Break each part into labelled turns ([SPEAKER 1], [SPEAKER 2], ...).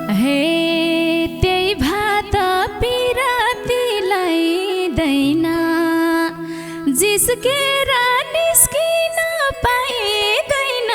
[SPEAKER 1] हे त्यही भात पिरातीलाई दैना जिस्केर निस्किन पाइँदैन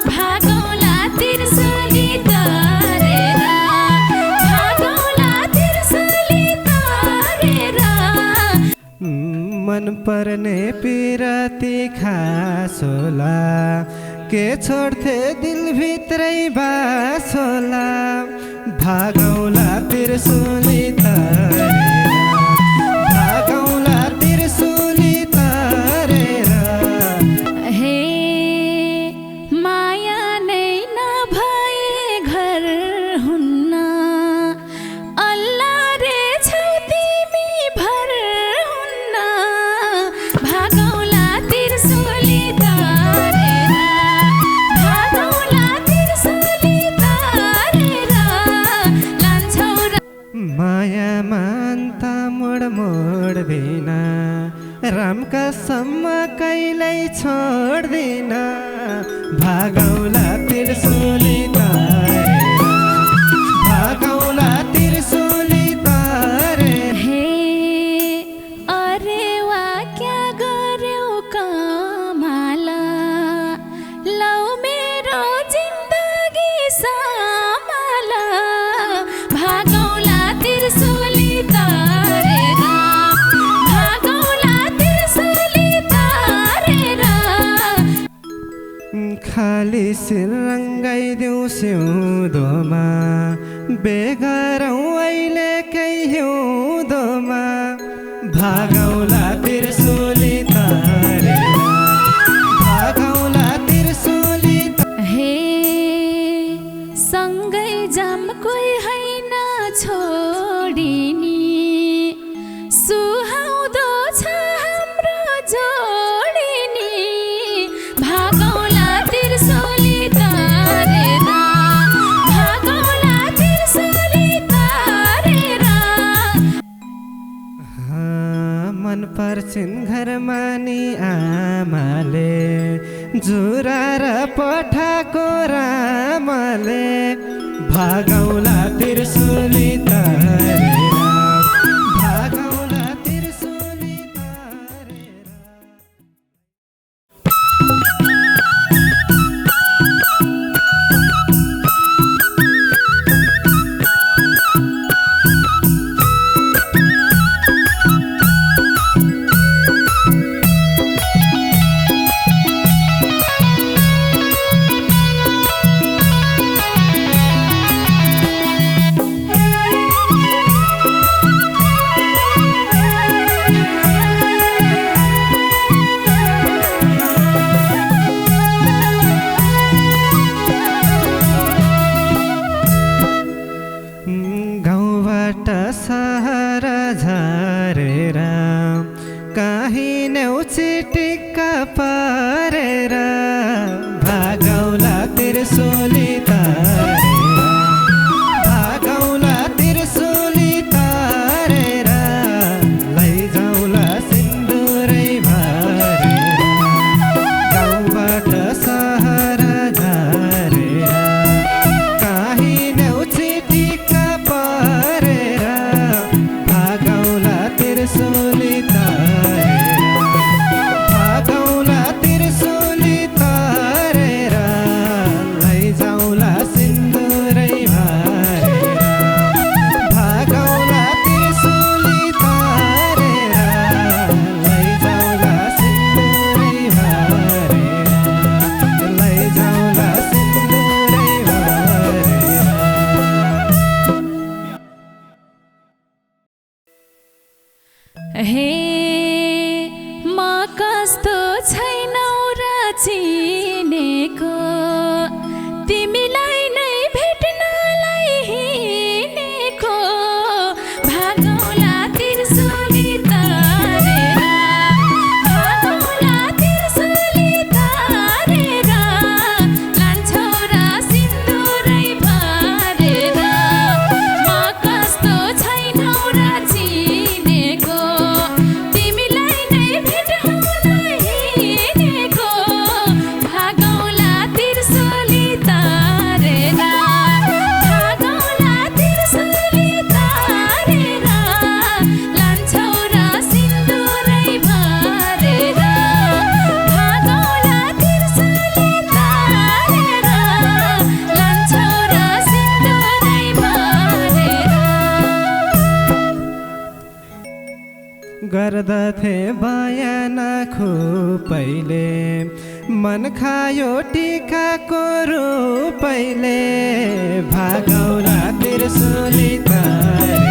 [SPEAKER 1] भागौला तिर्सली तरेर भागौला तिर्सली तरेर
[SPEAKER 2] मन पर्ने पिराती खासोला के छोड्थे दिलभित्रै बासोला भागौला तिर्सली तरेर भागौला तिर्सली तरेर
[SPEAKER 1] हे माया नै नभए घर हुन्न अल्लाह रे छौ तिमी भर हुन्न भागौला तिर्सली तरेर भागौला तिर्सली तरेर लान्छौ
[SPEAKER 2] माया मान्ता मोड मोड्दैन रामका सम्म कहिल्यै छोड्दैन भागौला तिर्सली तरेर भागौला तिर्सली तरेर
[SPEAKER 1] हे अरे वा क्या गर्यौ कमाला लौ मेरो जिन्दगी समाला भागौला तिर्सली तरेर भागौला तिर्सली तरेर
[SPEAKER 2] खाली सिर रङ्गाइदेऊ सिउँदोमा बेगरौँ अहिलेकै हिउँदोमा भागौला तिर्सली तरेर भागौला तिर्सली
[SPEAKER 1] हे सँगै जाम कोही हैन छोडिनी सुहाउँदो छ हाम्रो जोडिनी भागौला तिर्सली तरेर भागौला तिर्सली तरेर
[SPEAKER 2] मन पर्छिन् घरमा नि आमाले जुरा र पठाको रामले भागौला तिर्सली तरेर भागौला तिर्सली तरेर गर्दथे बयान खुपैले मन खायो टिकाको रूपैले भागौला त्रिशूली तारेर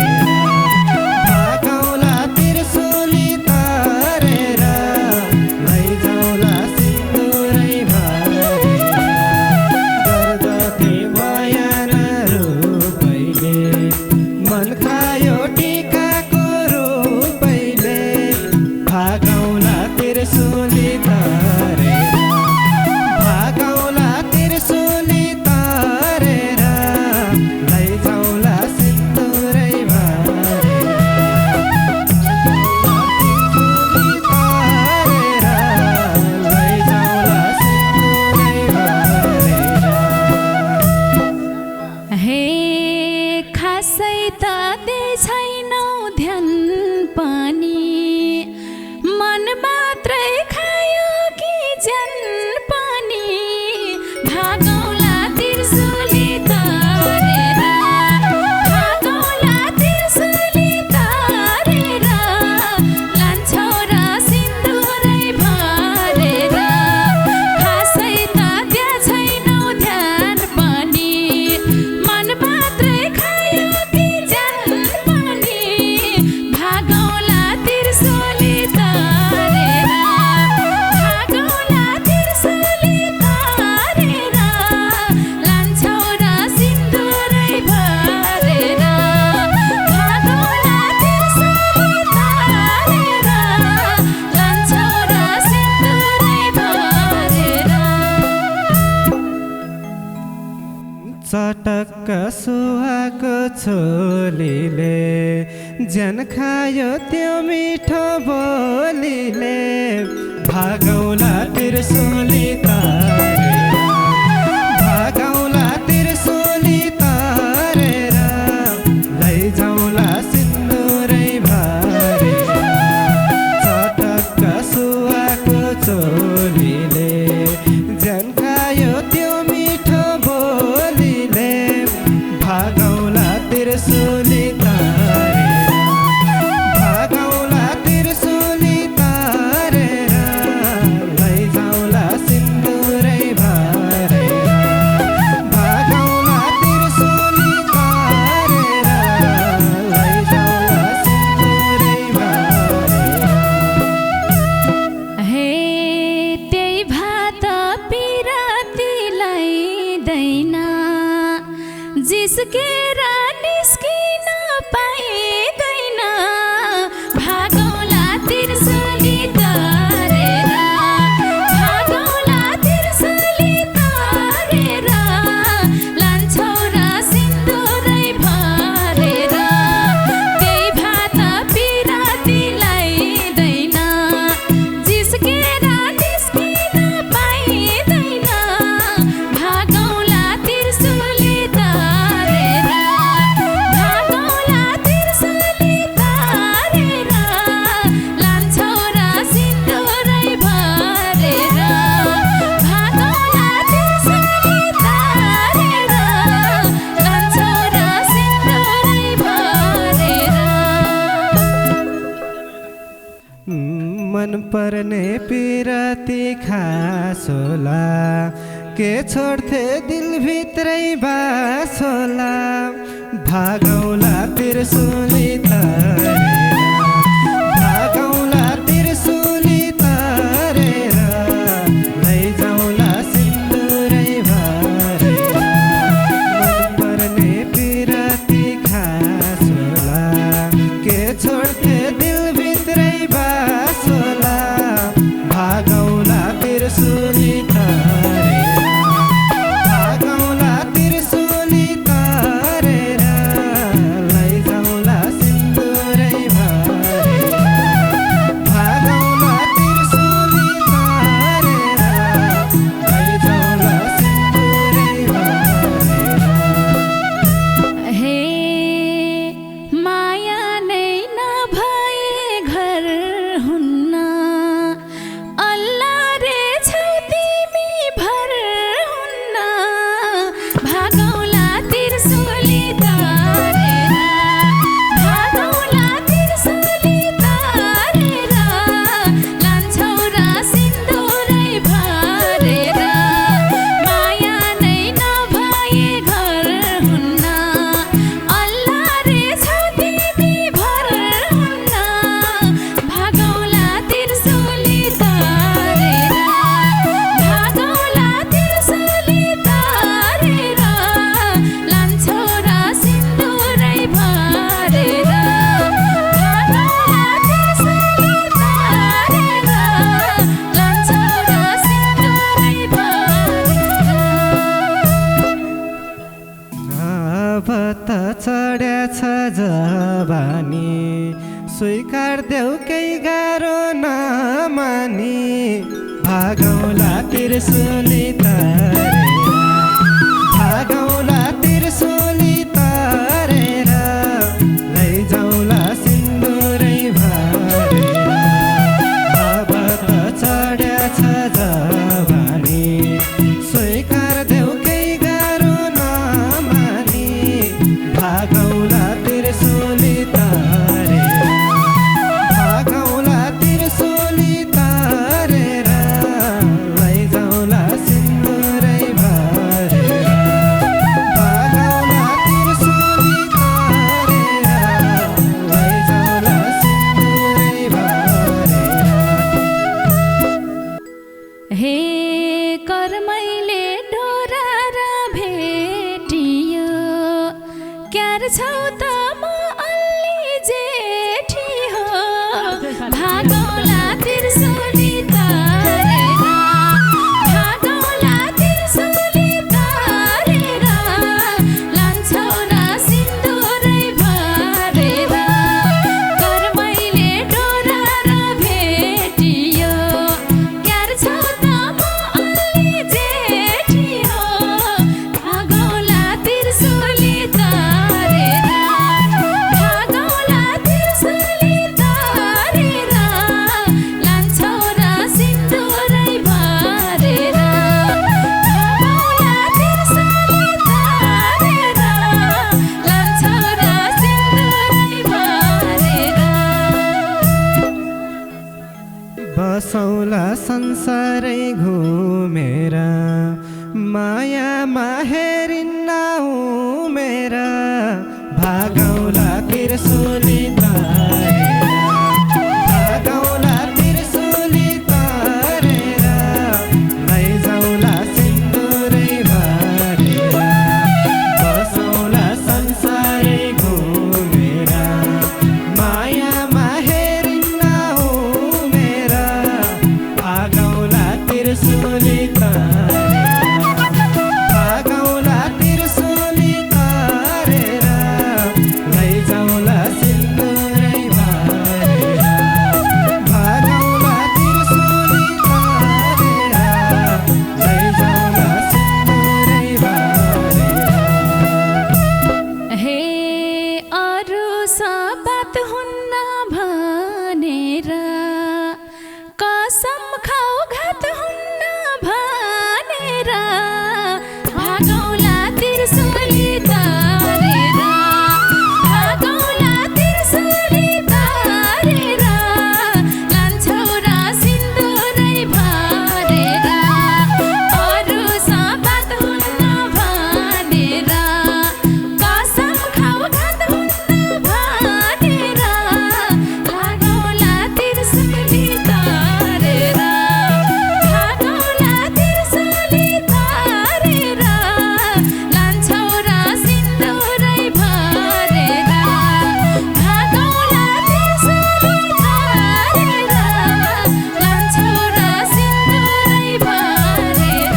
[SPEAKER 2] भागौला त्रिशूली तारेर लैजाउला सिन्दुरै भरेर गर्दथे बयान रूपैले मन खायो टिकाको रूपैले भागौला त्रिशूली तारेर भागौला त्रिशूली तारेर लैजाउला सिन्दुरै भरेर लैजाउला सिन्दुरै भरेर
[SPEAKER 1] हे खासै त दे छैनौ ध्यान पनि मन मात्रै खायो कि ज्यान पनि भागौला त्रिशूली तारेर भागौला त्रिशूली तारेर लान्छौ र सिन्दुरै भरेर खासै त त्यहाँ छैनौ ध्यान पनि मन मात्रै खायो कि ज्यान पनि भागौला त्रिशूली तारेर भागौला त्रिशूली तारेर लान्छौ र सिन्दुरै भरेर भागौला त्रिशूली तारेर लान्छौ र सिन्दुरै भरेर
[SPEAKER 2] चटक्क सुहाको छोलीले ज्यान खायो त्यो मिठो बोलीले भागौला त्रिशूली तारेर भागौला त्रिशूली तारेर लैजाउला सिन्दुरै भरेर चटक्क सुहाको चोलीले ज्यान खायो त्यो मिठो बोलीले भागौला त्रिशूली तारेर भागौला त्रिशूली तारेर लैजाउला सिन्दुरै भरेर भागौला त्रिशूली तारेर लैजाउला सिन्दुरै भरेर
[SPEAKER 1] हे त्यही भात पिरातीलाई दैना जिस्केर निस्किन पाइँदैन भागौला त्रिशूली तारेर भागौला त्रिशूली तारेर लान्छौ र सिन्दुरै भरेर त्यही भात पिरातीलाई दैना जिस्केर निस्किन पाइँदैन भागौला त्रिशूली तारेर भागौला त्रिशूली तारेर लान्छौ र सिन्दुरै भरेर भागौला त्रिशूली तारेर लान्छौ र सिन्दुरै भरेर
[SPEAKER 2] मन पर्ने पिरती खासोला के छोड्थे दिलभित्रै बासोला भागौला त्रिशूली तारेर भागौला त्रिशूली तारेर लैजाउला सिन्दुरै भरेर मन पर्ने पिरती खासोला के छोड्थे दिलभित्रै बासोला भागौला त्रिशूली तारेर भागौला त्रिशूली तारेर लैजाउला त चढ्याछ जवानी स्वीकार देऊ केही गाह्रो नमानी भागौला त्रिशूली तरेर भागौला त्रिशूली तरेर लैजाउला सिन्दुरै भरेर अब त चढ्याछ जवानी स्वीकार देऊ केही गाह्रो नमानी भागौला त्रिशूली तरेर भागौला त्रिशूली तरेर लैजाउला सिन्दुरै भरेर भागौला त्रिशूली तरेर लैजाउला सिन्दुरै भरेर
[SPEAKER 1] हे कर्मैले डोरार भेटियो क्यार छौ त म अल्ली जेठी हो भागौला त्रिशूली तरेर भागौला त्रिशूली तरेर लान्छौ र सिन्दुरै भरेर कर्मैले डोरार भेटियो क्यार छौ त म अल्ली जेठी हो भागौला त्रिशूली तरेर भागौला त्रिशूली तरेर लान्छौ र सिन्दुरै भरेर भागौला त्रिशूली तरेर लान्छौ र सिन्दुरै भरेर
[SPEAKER 2] बसौला संसारै घुमेर मायामा हेरिन्न उमेर भागौला त्रिशूली तरेर भागौला त्रिशूली तरेर लैजाउला सिन्दुरै भरेर बसौला संसारै घुमेर मायामा हेरिन्न उमेर भागौला त्रिशूली तरेर भागौला त्रिशूली तरेर लैजाउला सिन्दुरै भरेर भागौला त्रिशूली तरेर लैजाउला सिन्दुरै भरेर
[SPEAKER 1] हे अरू सबात हुन्न भनेर कसम खाऊ घात हुन्न भनेर भागौला त्रिशूली तरेर भागौला त्रिशूली तरेर लान्छौ र सिन्दुरै भरेर अरू सबात हुन्न भनेर कसम खाऊ घात हुन्न भनेर भागौला त्रिशूली तरेर भागौला त्रिशूली तरेर लान्छौ र सिन्दुरै भरेर भागौला त्रिशूली तरेर लान्छौ र सिन्दुरै भरेर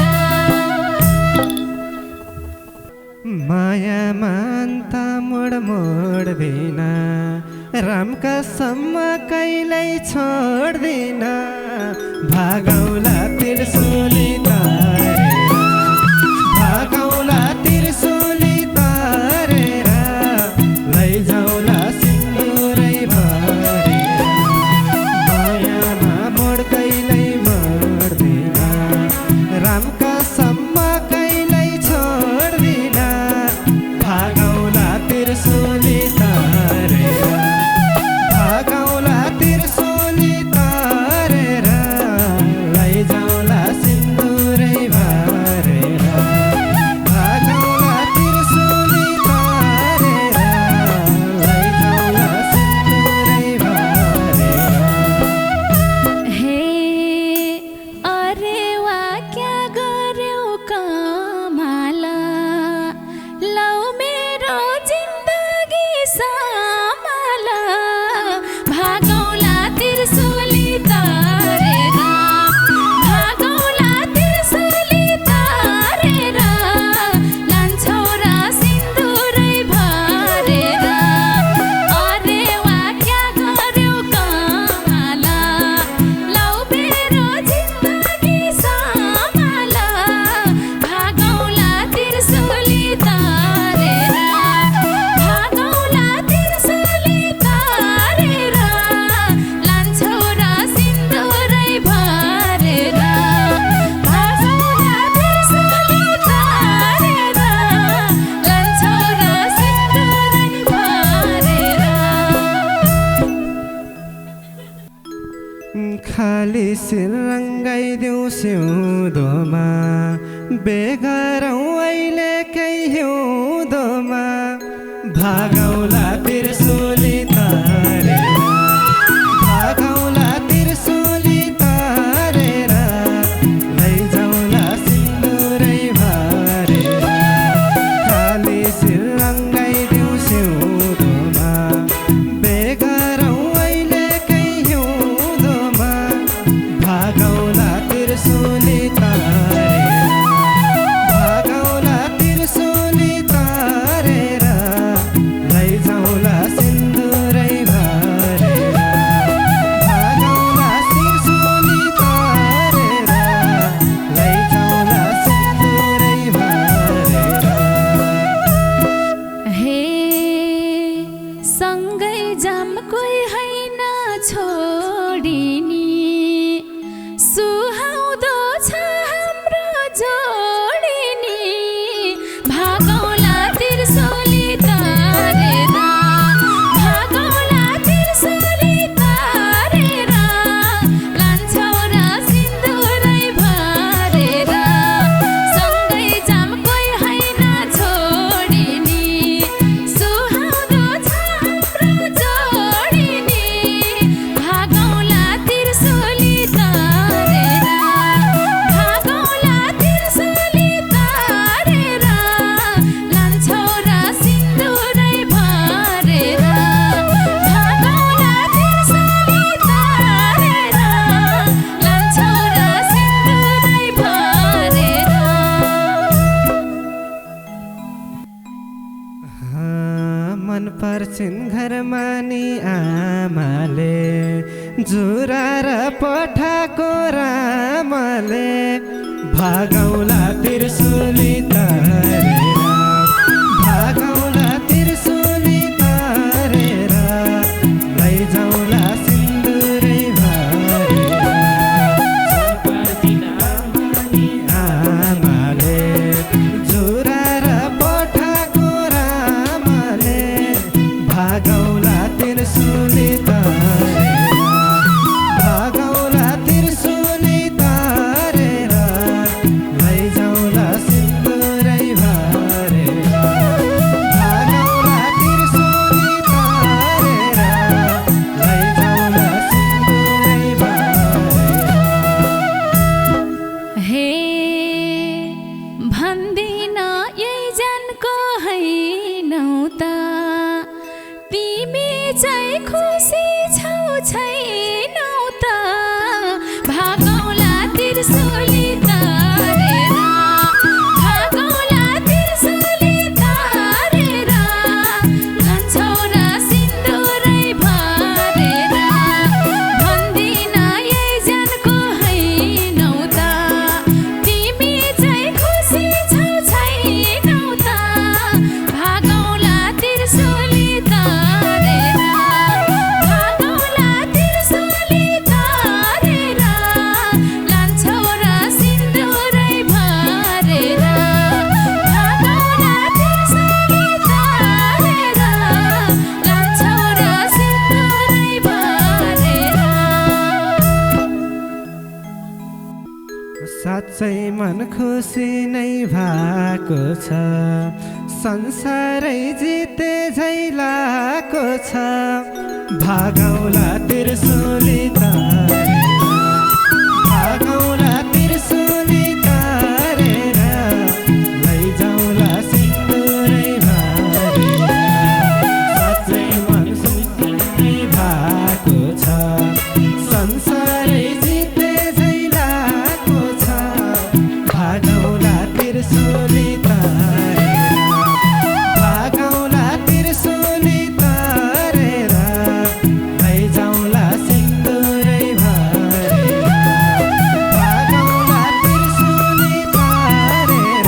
[SPEAKER 2] मायामा अन्त मोड्दैन रामका सम्म कहिल्यै छोड्दिन भागौला त्रिशूली तरेर भागौला त्रिशूली तरेर लैजाउला सिन्दुरै भरेर मायामा मोड कहिल्यै मोड्दिन रामका सम्म कहिल्यै छोड्दिन भागौला त्रिशूली तरेर भागौला त्रिशूली तरेर लैजाउला सिन्दुरै खाली सिर रङ्गाइदेऊ सिउँदोमा बेगरौँ अहिले केही हिउँदोमा भागौला त्रिशूली तारेर भागौला त्रिशूली तारेर लैजाउँला सिन्दुरै भरेर खाली सिर रङ्गाइदेऊ सिउँदोमा बेगरौँ अहिले केही हिउँदोमा भागौला त्रिशूली तारेर भागौला त्रिशूली तारेर लैजाउँला सिन्दुरै भरेर भागौला त्रिशूली तारेर लैजाउँला सिन्दुरै भरेर
[SPEAKER 1] हे सँगै जाम कोही होइन छोडिनी सुहाउँदो छ हाम्रो जोडिनी भागौला त्रिशूली तारेर भागौला त्रिशूली तारेर लान्छौ र सिन्दुरै भरेर सँगै जाम कोही होइन छोडिनी सुहाउँदो छ हाम्रो जोडिनी भागौला त्रिशूली तारेर भागौला त्रिशूली तारेर लान्छौ र सिन्दुरै भरेर भागौला त्रिशूली तारेर लान्छौ र सिन्दुरै भरेर
[SPEAKER 2] मन पर्छिन् घरमा नि आमाले जुरा र पठाको रामले भागौला त्रिशूली तारेर भागौला त्रिशूली तारेर लैजाउँला सिन्दुरै भरेर आमाले जुरा र पठाको रामले भागौला त्रिशूली तारेर भागौला त्रिशूली तारेर लैजाउँला सिन्दुरै भरेर भागौला त्रिशूली तारेर लैजाउँला सिन्दुरै भरेर
[SPEAKER 1] हे भन्दिन यही जनको हैनौ त तिमी चाहिँ खुसी छौ छैनौ त भागौला त्रिशूली तारेर भागौला त्रिशूली तारेर लान्छौ र सिन्दुरै भरेर भन्दिन यही जनको हैनौ त तिमी चाहिँ खुसी छौ छैनौ त भागौला त्रिशूली तारेर भागौला त्रिशूली तारेर लान्छौ र सिन्दुरै भरेर भागौला त्रिशूली तारेर लान्छौ र सिन्दुरै भरेर
[SPEAKER 2] साँच्चै मन खुसी नै भएको छ संसारै जिते झै लागेको छ भागौला त्रिशूली तारेर भागौला त्रिशूली तारेर लैजाउँला सिन्दुरै भरेर साँच्चै मन खुसी नै भएको छ संसारै जिते झै लागेको छ भागौला त्रिशूली तारेर भागौला त्रिशूली तारेर लैजाउँला सिन्दुरै भरेर भागौला त्रिशूली तारेर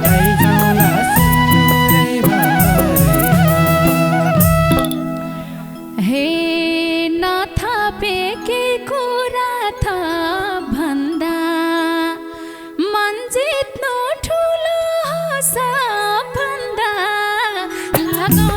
[SPEAKER 2] लैजाउँला सिन्दुरै भरेर
[SPEAKER 1] हे नथापेकै कुरा थप भन्दा मन जित्नु ठुलो हो सबभन्दा लागौ